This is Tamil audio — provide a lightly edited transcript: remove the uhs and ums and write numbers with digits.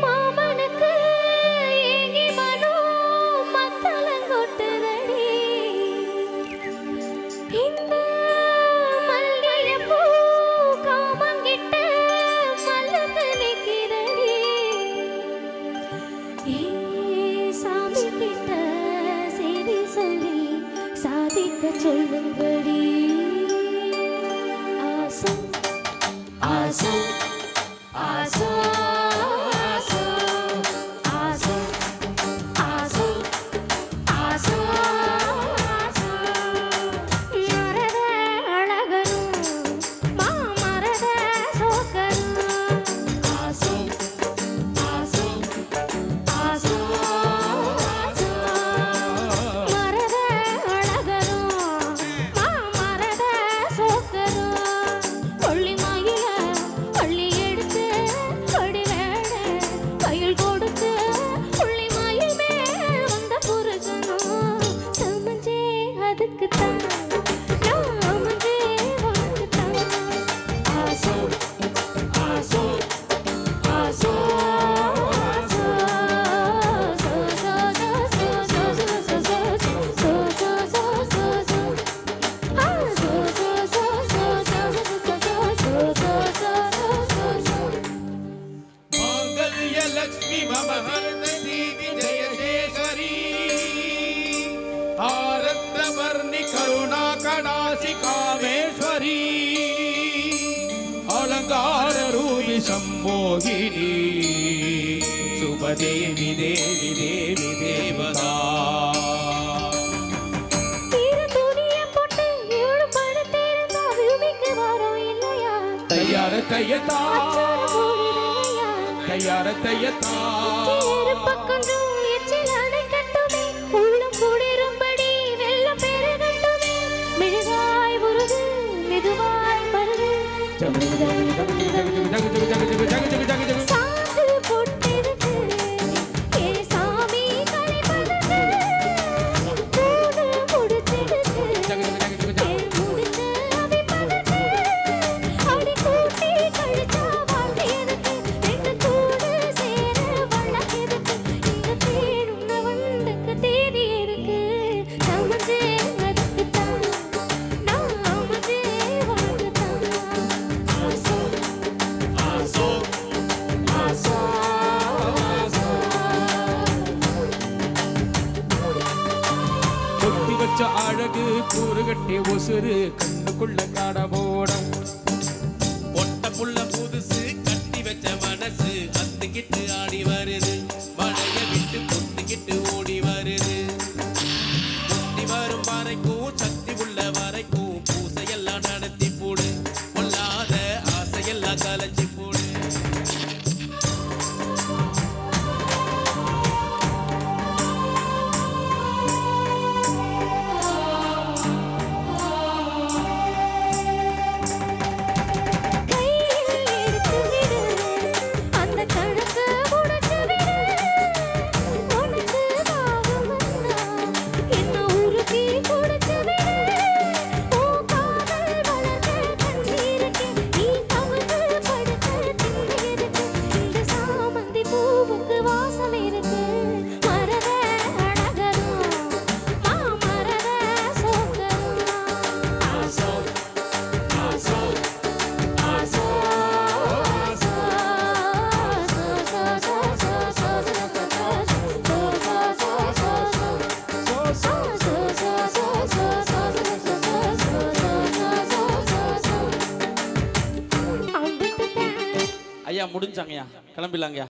மாமனுக்கு ஏங்கி மனம் மத்தளங்கொட்டுதடி. இந்த மல்லிகைப்பூ காமங்கிட்ட மல்லத்து நிக்கிறடி. சாமி கிட்ட செய்தி சொல்லி சாதிக்க சொல்லுங்கடி. ஆசை ஆசை ஆசை ஆசை ஆசை ஆசை மரத அழகரும் மாமரத சோக்கரும். ஆசை ஆசை ஆசை மரத அழகரும் மாமரத சோக்கரும். கொள்ளி மயில அள்ளி எடுத்து கொடிவேட கையில் கொடுத்து புள்ளி மயில் மேல் வந்த புருஷனும் சமஞ்சே அதுக்குத்தான் நான் அமைஞ்சே வாழ்ந்துட்டான். ஆசை ஆசை ஆசை लक्ष्मी मम हरदि विजय शेखरी आरद्रवर्णि करुणा कडासि कामेश्वरी अलंकार रूपी संमोहिनी शुभदेवी देवी देवी देवता. तैयार तैयता तैयार तैयता பக்கஞ்சும் எச்சில் அணை கட்டுமே உள்ளம் கூடிரும்படி வெள்ளம் பெருகட்டுமே. மெழுகாய் உருகு மெதுவாய் பருகு சாந்து பொட்டிருக்கு ஏ சாமி கலைப்பதற்கு கூடு முடிச்சிடுக்கு ஏ முடிச்சு அவிப்பதற்கு அடி கூட்டி கழிச்சா வாழ்க்கையதுக்கு ரெண்டு கூடு சேர வழக்கெதுக்கு இங்க தேடும் நவண்டுக்கு தேதி இருக்கு சமஞ்சே அதுக்குத்தான் நான் அமைஞ்சே வாழ்ந்துதான். ஆசை ஆசை ஆசை கொட்டி வச்ச அழகு கூறு கட்டி ஒசுறு கண்ணுக்குள்ள காட போடும் ஒட்ட புள்ள புதுசு கட்டி வச்ச மனசு அத்துக்கிட்டு ஆடி வருது மழைய விட்டு பொத்துக்கிட்டு ஓடி வருது. முத்தி வரும் வரைக்கும் சக்தி உள்ள வரைக்கும் பூசையெல்லாம் நடத்தி போடு பொல்லாத ஆசையெல்லாம் கலைச்சி போடு. கையில் எடுத்து விடு அந்த கணக்கு முடிச்சு விடு. உனக்கு தாகம் வந்தா என்ன உருக்கி குடிச்சு விடு. உன் காதல் வளர்க்க கண்ணீருக்கு நீ கவுந்து படுக்க திண்டு இருக்கு. இந்த சாமந்தி பூவுக்கு வாசம் இருக்கு. மரத அழகரும் மாமரத சோக்கரும். ஆசை ஆசை ஆசை ஐயா முடிஞ்சாங்கய்யா, கிளம்பிடலாங்கய்யா.